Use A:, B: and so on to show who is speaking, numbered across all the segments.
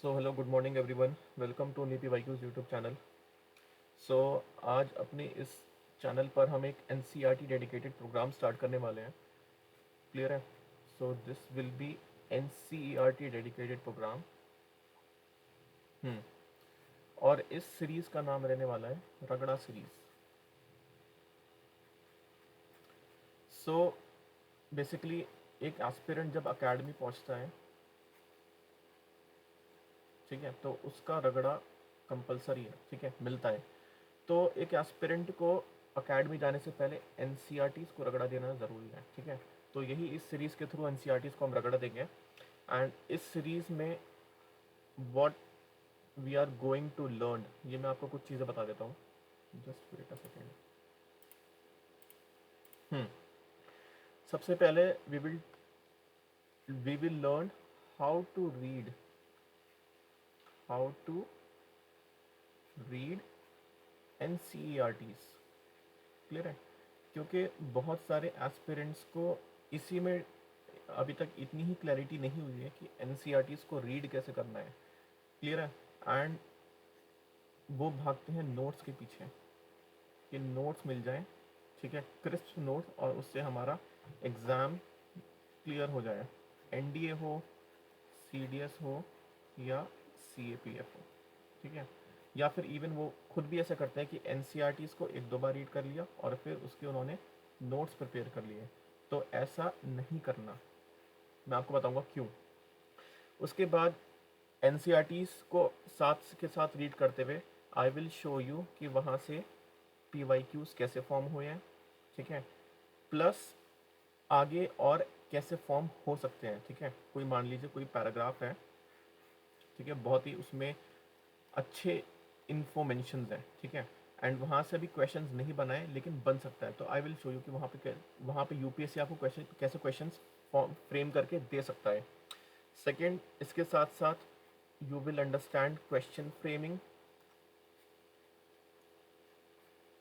A: So hello good morning everyone, welcome to PYQ's YouTube channel. So आज अपने इस channel पर हम एक NCERT डेडिकेटेड प्रोग्राम स्टार्ट करने वाले हैं। क्लियर है? So this will be NCERT dedicated program. और इस सीरीज़ का नाम रहने वाला है रगड़ा सीरीज़। सो बेसिकली एक एस्पिरेंट जब अकेडमी पहुंचता है, ठीक है, तो उसका रगड़ा कंपलसरी है, ठीक है, मिलता है। तो एक एस्पिरेंट को अकेडमी जाने से पहले NCERTs को रगड़ा देना ज़रूरी है, ठीक है। तो यही इस सीरीज़ के थ्रू NCERTs को हम रगड़ा देंगे। एंड इस सीरीज़ में what we are going to learn, ये मैं आपको कुछ चीज़ें बता देता हूँ। Just wait a second. सबसे पहले we will learn how to read how to read NCERTs। Clear है? क्योंकि बहुत सारे एस्पिरेंट्स को इसी में अभी तक इतनी ही क्लैरिटी नहीं हुई है कि NCERTs को रीड कैसे करना है। क्लियर है? एंड वो भागते हैं नोट्स के पीछे कि नोट्स मिल जाए, ठीक है, क्रिस्प नोट्स, और उससे हमारा एग्ज़ाम क्लियर हो जाए। NDA हो, CDS हो या CAPF हो, ठीक है। या फिर इवन वो खुद भी ऐसा करते हैं कि NCERTs को एक दो बार रीड कर लिया और फिर उसके उन्होंने नोट्स प्रिपेयर कर लिए। तो ऐसा नहीं करना, मैं आपको बताऊंगा क्यों। उसके बाद NCERTs को साथ के साथ रीड करते हुए आई विल शो यू कि वहाँ से PYQs कैसे फॉर्म हुए हैं, ठीक है, प्लस आगे और कैसे फॉर्म हो सकते हैं, ठीक है। कोई मान लीजिए कोई पैराग्राफ है, ठीक है, बहुत ही उसमें अच्छे इन्फो मेंशंस हैं, ठीक है, एंड वहाँ से अभी क्वेश्चंस नहीं बनाए लेकिन बन सकता है। तो आई विल शो यू कि वहाँ पे UPSC आपको कैसे क्वेश्चंस फ्रेम करके दे सकता है। सेकंड, इसके साथ साथ you will understand question framing,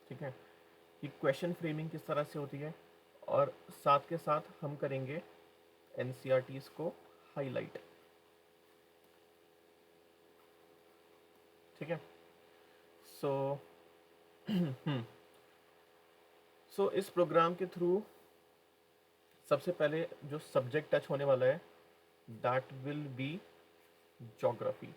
A: ठीक है, कि क्वेश्चन फ्रेमिंग किस तरह से होती है, और साथ के साथ हम करेंगे NCERTs को हाईलाइट, ठीक है। सो इस प्रोग्राम के थ्रू सबसे पहले जो सब्जेक्ट टच होने वाला है that will be geography.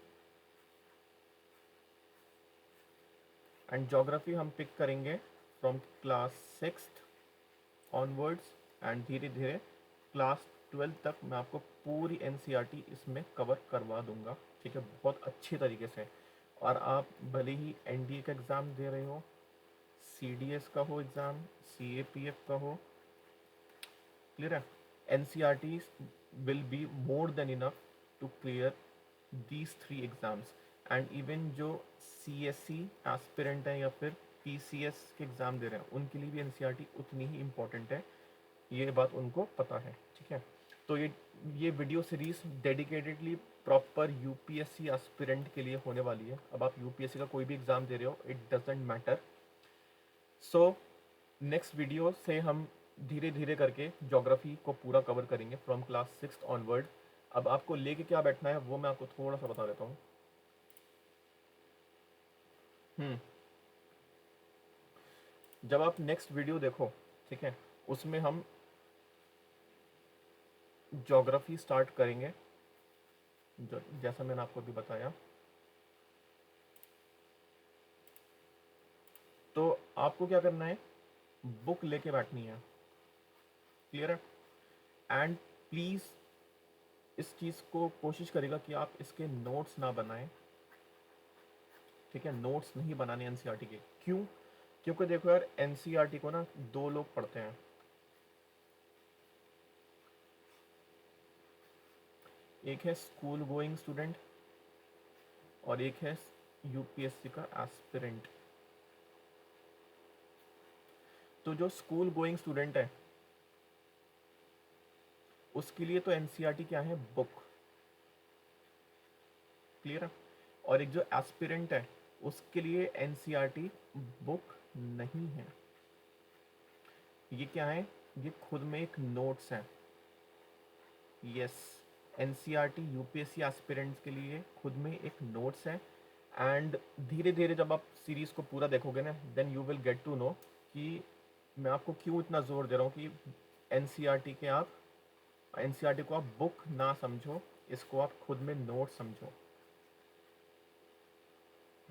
A: And geography हम पिक करेंगे from class 6th onwards, and धीरे धीरे क्लास 12th तक मैं आपको पूरी NCERT इसमें कवर करवा दूंगा, ठीक है, बहुत अच्छी तरीके से। और आप भले ही NDA का एग्ज़ाम दे रहे हो, CDS का हो एग्ज़ाम, CAPF का हो, क्लियर है, NCERTs will be more than enough to clear these 3 exams. And even जो CSC एस्पिरेंट हैं या फिर PCS के एग्ज़ाम दे रहे हैं उनके लिए भी NCERT उतनी ही इम्पोर्टेंट है, ये बात उनको पता है, ठीक है। तो ये video series dedicatedly proper UPSC aspirant के लिए होने वाली है। अब आप UPSC का कोई भी एग्ज़ाम दे रहे हो, it doesn't matter. So next video से हम धीरे धीरे करके ज्योग्राफी को पूरा कवर करेंगे फ्रॉम क्लास 6th ऑनवर्ड। अब आपको लेके क्या बैठना है वो मैं आपको थोड़ा सा बता देता हूँ। जब आप नेक्स्ट वीडियो देखो, ठीक है, उसमें हम ज्योग्राफी स्टार्ट करेंगे जैसा मैंने आपको अभी बताया। तो आपको क्या करना है, बुक लेके बैठनी है, क्लियर है। एंड प्लीज़ इस चीज़ को कोशिश करेगा कि आप इसके नोट्स ना बनाएं, ठीक है, नोट्स नहीं बनाने NCERT के। क्यों? क्योंकि देखो यार, NCERT को ना दो लोग पढ़ते हैं, एक है स्कूल गोइंग स्टूडेंट और एक है UPSC का एस्पिरेंट। तो जो स्कूल गोइंग स्टूडेंट है उसके लिए तो NCERT क्या है, बुक, क्लियर है। और एक जो एस्पिरेंट है उसके लिए NCERT बुक नहीं है, ये क्या है, ये खुद में एक नोट्स है। यस, NCERT यूपीएससी एस्पिरेंट्स के लिए खुद में एक नोट्स है, एंड धीरे धीरे जब आप सीरीज़ को पूरा देखोगे ना, then you will get to know कि मैं आपको क्यों इतना ज़ोर दे रहा हूँ कि एनसीईआरटी को आप बुक ना समझो, इसको आप खुद में नोट समझो।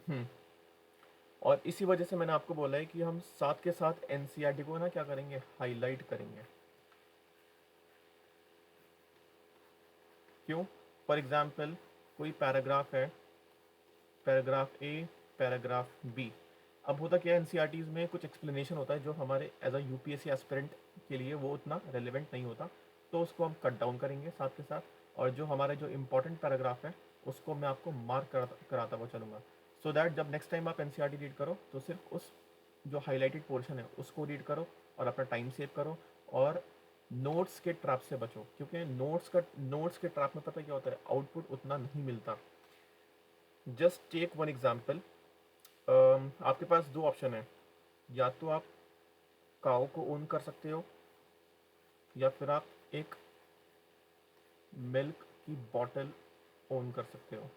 A: हम्म और इसी वजह से मैंने आपको बोला है कि हम साथ के साथ एनसीईआरटी को ना क्या करेंगे, हाईलाइट करेंगे। क्यों? फॉर एग्जाम्पल कोई पैराग्राफ है, पैराग्राफ ए, पैराग्राफ बी। अब होता क्या है, एनसीईआरटीज में कुछ एक्सप्लेनेशन होता है जो हमारे एज अ यूपीएससी एस्पिरेंट के लिए वो उतना रेलिवेंट नहीं होता, तो उसको हम कट डाउन करेंगे साथ के साथ, और जो हमारा जो इम्पोर्टेंट पैराग्राफ है उसको मैं आपको मार्क कराता हुआ चलूँगा, सो दैट जब नेक्स्ट टाइम आप एनसीईआरटी रीड करो तो सिर्फ उस जो हाईलाइटेड पोर्शन है उसको रीड करो और अपना टाइम सेव करो, और नोट्स के ट्रैप से बचो, क्योंकि नोट्स के ट्रैप में पता क्या होता है, आउटपुट उतना नहीं मिलता। जस्ट टेक वन एग्जाम्पल, आपके पास दो ऑप्शन है, या तो आप काओ को ओन कर सकते हो, या फिर आप एक मिल्क की बॉटल ओन कर सकते हो,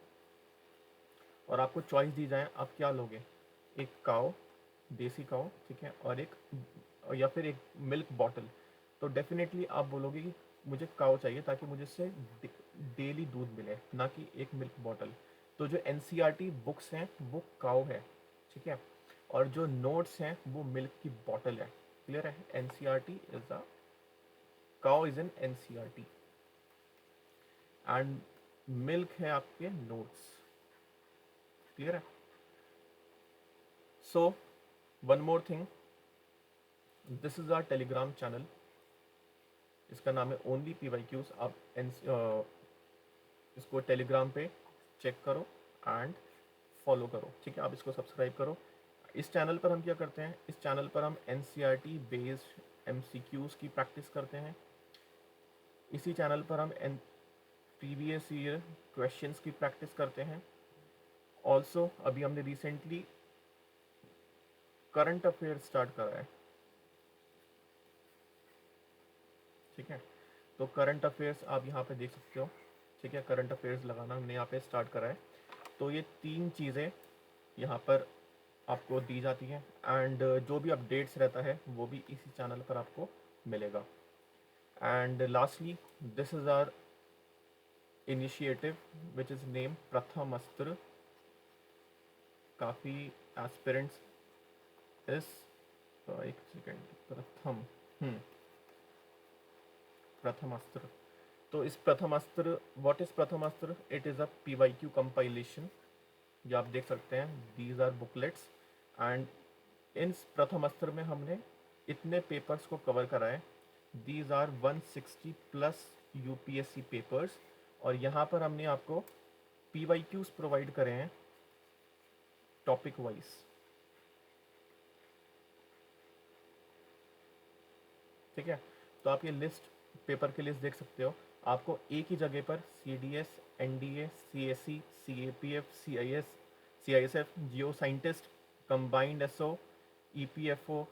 A: और आपको चॉइस दी जाए आप क्या लोगे, एक काओ, देसी काओ, ठीक है, और एक या फिर एक मिल्क बॉटल। तो डेफिनेटली आप बोलोगे कि मुझे काओ चाहिए ताकि मुझे इससे डेली दूध मिले, ना कि एक मिल्क बॉटल। तो जो एनसीईआरटी बुक्स हैं वो काओ है, ठीक है, और जो नोट्स हैं वो मिल्क की बॉटल है। क्लियर है? NCERT is a cow is an NCERT, and milk है आपके नोट्स। क्लियर है? So one more thing, this is our Telegram channel, इसका नाम है ओनली PYQs। आप इसको टेलीग्राम पे चेक करो एंड फॉलो करो, ठीक है, आप इसको सब्सक्राइब करो। इस चैनल पर हम क्या करते हैं, इस चैनल पर हम NCERT बेस्ड MCQs की प्रैक्टिस करते हैं। इसी चैनल पर हम प्रीवियस ईयर क्वेश्चंस की प्रैक्टिस करते हैं। ऑल्सो अभी हमने रिसेंटली करंट अफेयर स्टार्ट करा है, ठीक है, तो करंट अफेयर्स आप यहाँ पे देख सकते हो, ठीक है, करंट अफेयर्स लगाना हमने यहाँ पे स्टार्ट करा है। तो ये तीन चीज़ें यहाँ पर आपको दी जाती हैं, एंड जो भी अपडेट्स रहता है वो भी इसी चैनल पर आपको मिलेगा। And lastly, this is our initiative which is name Pratham Astra. काफ़ी एस्पिरेंट्स इस एक सेकेंड, प्रथम अस्त्र। तो इस प्रथम अस्त्र, what is Pratham Astra? It is a PYQ compilation, जो आप देख सकते हैं, these are booklets, and in Pratham Astra में हमने इतने पेपर्स को कवर करा है, these are 160 plus UPSC papers, और यहाँ पर हमने आपको PYQs प्रोवाइड करे हैं टॉपिक वाइज, ठीक है। तो आप ये लिस्ट, पेपर की लिस्ट देख सकते हो, आपको एक ही जगह पर CDS, NDA, CSE, CAPF, CISF, जियो scientist, combined SO, EPFO,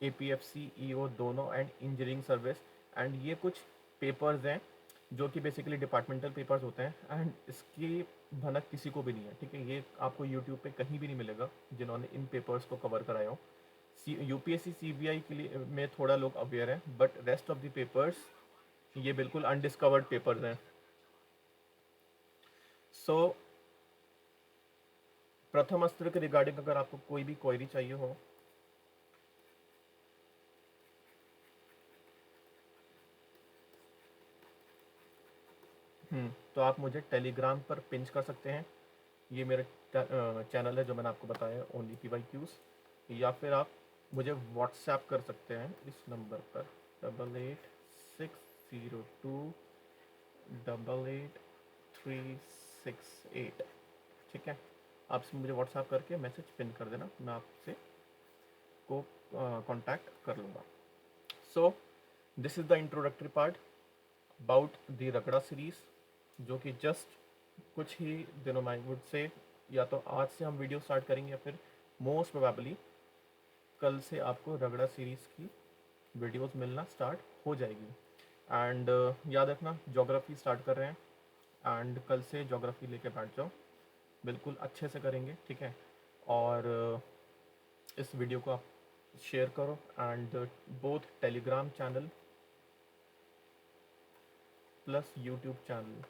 A: APFC, EO दोनों, एंड इंजीनियरिंग सर्विस, एंड ये कुछ पेपर्स हैं जो कि बेसिकली डिपार्टमेंटल पेपर्स होते हैं, एंड इसकी भनक किसी को भी नहीं है, ठीक है, ये आपको यूट्यूब पे कहीं भी नहीं मिलेगा जिन्होंने इन पेपर्स को कवर कराया हो। UPSC CBI के लिए में थोड़ा लोग अवेयर हैं, but rest of the papers ये बिल्कुल अनडिस्कवर्ड पेपर्स हैं। सो प्रथम अस्त्र के रिगार्डिंग अगर आपको कोई भी क्वेरी चाहिए हो, तो आप मुझे टेलीग्राम पर पिंच कर सकते हैं, ये मेरा चैनल है जो मैंने आपको बताया, ओनली PYQs, या फिर आप मुझे व्हाट्सएप कर सकते हैं इस नंबर पर 8860288368, ठीक है। आप मुझे व्हाट्सएप करके मैसेज पिन कर देना, मैं आपसे को कांटेक्ट कर लूँगा। So this is the introductory part about the रगड़ा सीरीज़, जो कि जस्ट कुछ ही दिनों में, आई वुड से, या तो आज से हम वीडियो स्टार्ट करेंगे, या फिर मोस्ट प्रोबेबली कल से आपको रगड़ा सीरीज़ की वीडियोस मिलना स्टार्ट हो जाएगी। एंड याद रखना, ज्योग्राफी स्टार्ट कर रहे हैं, एंड कल से ज्योग्राफी लेके बैठ जाओ, बिल्कुल अच्छे से करेंगे, ठीक है। और इस वीडियो को आप शेयर करो and both Telegram channel plus YouTube channel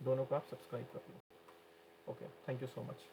A: दोनों को आप सब्सक्राइब कर लो। Okay, thank you so much.